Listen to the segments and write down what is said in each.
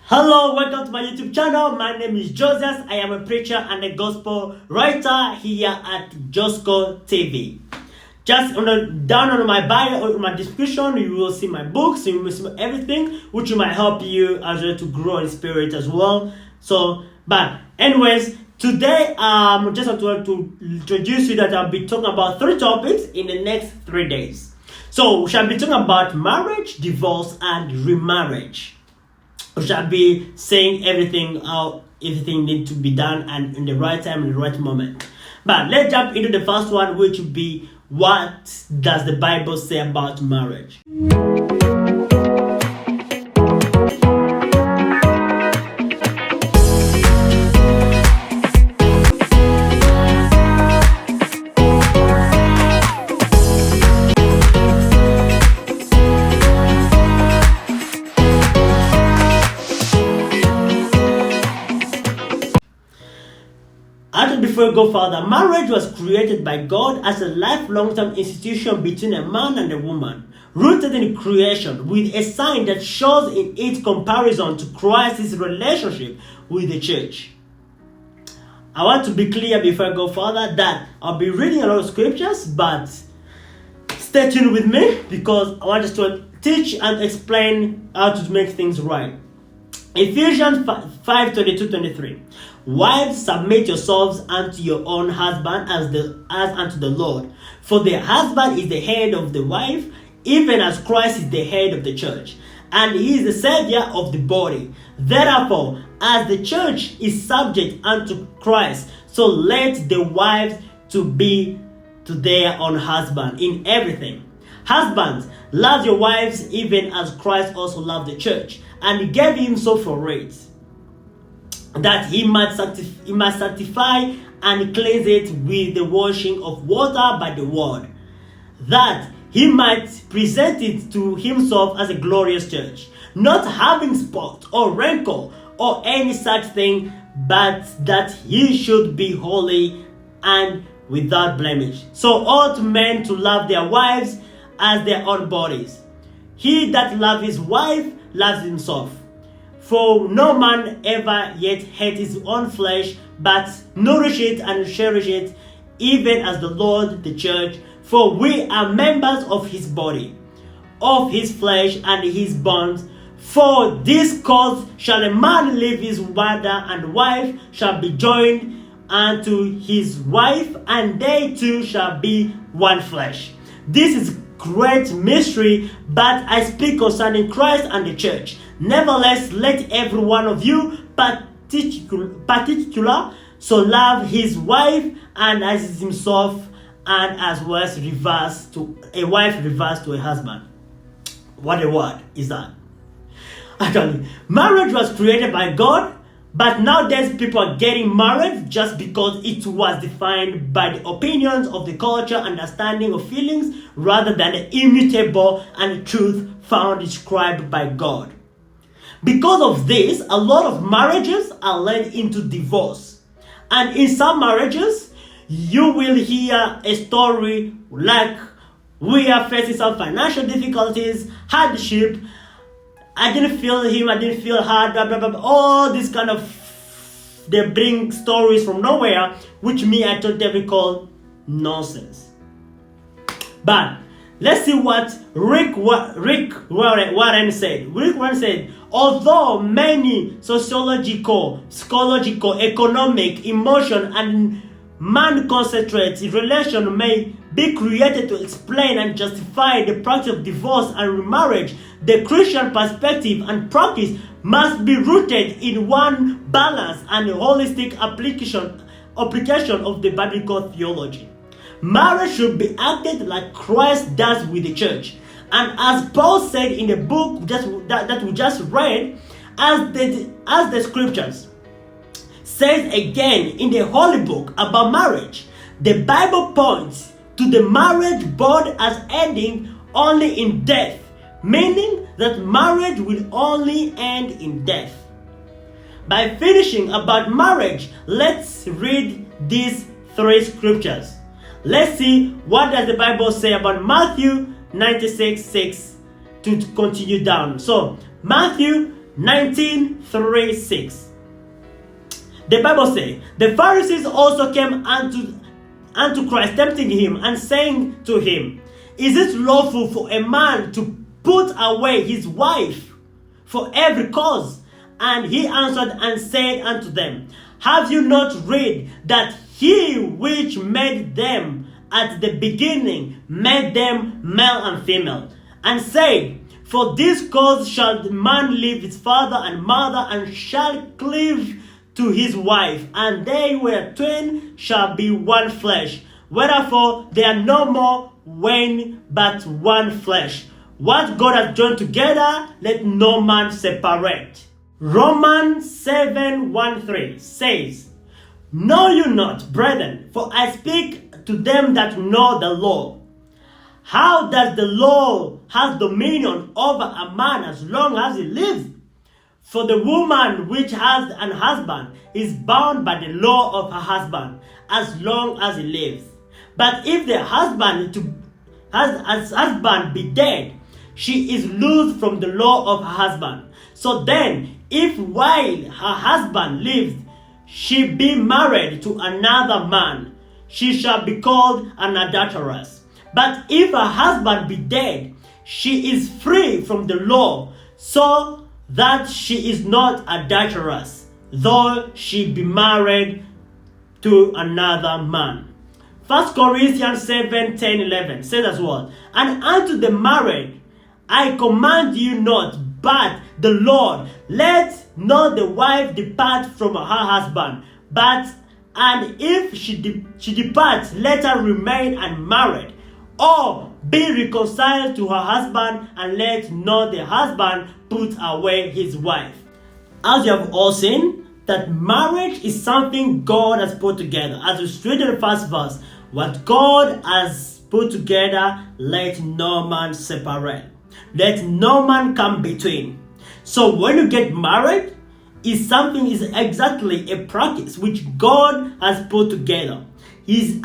Hello, welcome to my YouTube channel. My name is Joseph. I am a preacher and a gospel writer here at Josco TV. Just down on my bio or my description, you will see my books, you will see everything, which might help you as well to grow in spirit as well. But anyways, today just want to introduce you that I'll be talking about 3 topics in the next 3 days. So we shall be talking about marriage, divorce, and remarriage. We shall be saying everything needs to be done and in the right time, in the right moment. But let's jump into the first one, which will be, what does the Bible say about marriage? Before we go further, marriage was created by God as a lifelong-term institution between a man and a woman, rooted in creation, with a sign that shows in its comparison to Christ's relationship with the church. I want to be clear before I go further that I'll be reading a lot of scriptures, but stay tuned with me because I want us to teach and explain how to make things right. Ephesians 5:22-23. Wives, submit yourselves unto your own husband as unto the Lord. For the husband is the head of the wife, even as Christ is the head of the church, and he is the Savior of the body. Therefore, as the church is subject unto Christ, so let the wives to be to their own husband in everything. Husbands, love your wives even as Christ also loved the church, and gave himself for it, that he might sanctify and cleanse it with the washing of water by the word, that he might present it to himself as a glorious church, not having spot or wrinkle or any such thing, but that he should be holy and without blemish. So ought men to love their wives as their own bodies. He that loves his wife loves himself. For no man ever yet hated his own flesh, but nourish it and cherish it, even as the Lord the church. For we are members of his body, of his flesh and his bones. For this cause shall a man leave his mother and wife, shall be joined unto his wife, and they two shall be one flesh. This is great mystery, but I speak concerning Christ and the church. Nevertheless, let every one of you particular so love his wife and as himself, and as well as reverse to a wife reverse to a husband. What a word is that? Actually, marriage was created by God, but nowadays people are getting married just because it was defined by the opinions of the culture, understanding of feelings, rather than the immutable and truth found inscribed by God. Because of this, a lot of marriages are led into divorce. And in some marriages, you will hear a story like, we are facing some financial difficulties, hardship, I didn't feel him, I didn't feel her, blah, blah, blah, all this kind of, they bring stories from nowhere, which I totally call nonsense. But let's see what Rick Warren said. Rick Warren said, although many sociological, economic, emotion, and man-concentrated relation may be created to explain and justify the practice of divorce and remarriage, the Christian perspective and practice must be rooted in one balanced and holistic application of the biblical theology. Marriage should be acted like Christ does with the church. And as Paul said in the book that we just read, as the scriptures says again in the holy book about marriage, the Bible points to the marriage bond as ending only in death, meaning that marriage will only end in death. By finishing about marriage, let's read these 3 scriptures. Let's see what does the Bible say about Matthew 96:6 to continue down. So Matthew 19:3-6. The Bible says, the Pharisees also came unto Christ, tempting him and saying to him, is it lawful for a man to put away his wife for every cause? And he answered and said unto them, have you not read that he which made them at the beginning made them male and female, and said, for this cause shall the man leave his father and mother, and shall cleave to his wife, and they were twain shall be one flesh. Wherefore they are no more twain, but one flesh. What God has joined together, let no man separate. Romans 7:1-3 says, know you not, brethren, for I speak to them that know the law, how does the law have dominion over a man as long as he lives? For the woman which has an husband is bound by the law of her husband as long as he lives. But if the husband be dead, she is loosed from the law of her husband. So then, if while her husband lives, she be married to another man, she shall be called an adulteress. But if her husband be dead, she is free from the law, so that she is not adulteress, though she be married to another man. 1 Corinthians 7:10-11 says as well, and unto the married I command you not, but the Lord, let not the wife depart from her husband, and if she departs, let her remain unmarried, or be reconciled to her husband, and let not the husband put away his wife. As you have all seen, that marriage is something God has put together. As we read in the first verse, what God has put together, let no man separate. Let no man come between. So when you get married, is exactly a practice which God has put together.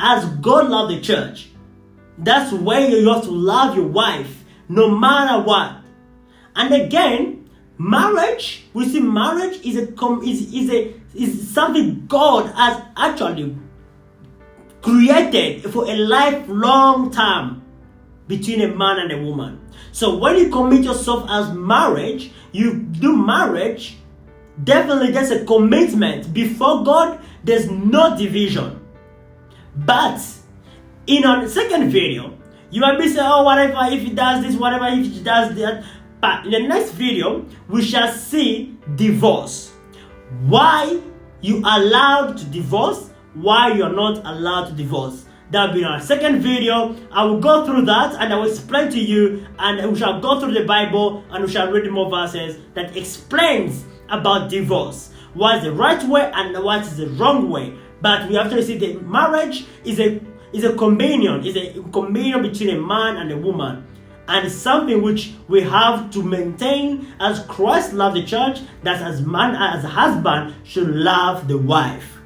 As God loved the church, that's where you have to love your wife, no matter what. And again, marriage, we see marriage is something God has actually created for a lifelong time between a man and a woman. So when you commit yourself as marriage, you do marriage, definitely there's a commitment. Before God, there's no division. But in our second video, you might be saying, oh, whatever, if he does this, whatever, if he does that. But in the next video, we shall see divorce. Why you are allowed to divorce, why you are not allowed to divorce. That will be in our second video. I will go through that and I will explain to you, and we shall go through the Bible and we shall read more verses that explains about divorce. What is the right way and what is the wrong way. But we have to see that marriage is a communion, between a man and a woman. And it's something which we have to maintain as Christ loved the church, that as a husband should love the wife.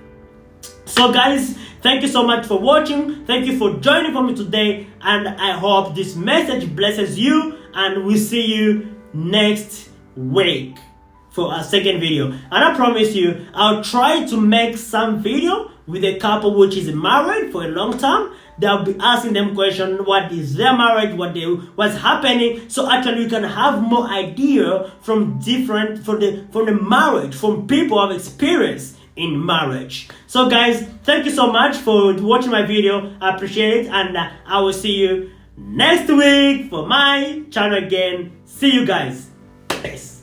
So guys, thank you so much for watching. Thank you for joining for me today. And I hope this message blesses you. And we'll see you next week for our second video. And I promise you, I'll try to make some video with a couple which is married for a long time. They'll be asking them questions, what is their marriage, what's happening. So actually you can have more idea from the marriage, from people who have experience in marriage. So guys, thank you so much for watching my video. I appreciate it, and I will see you next week for my channel again. See you guys. Peace.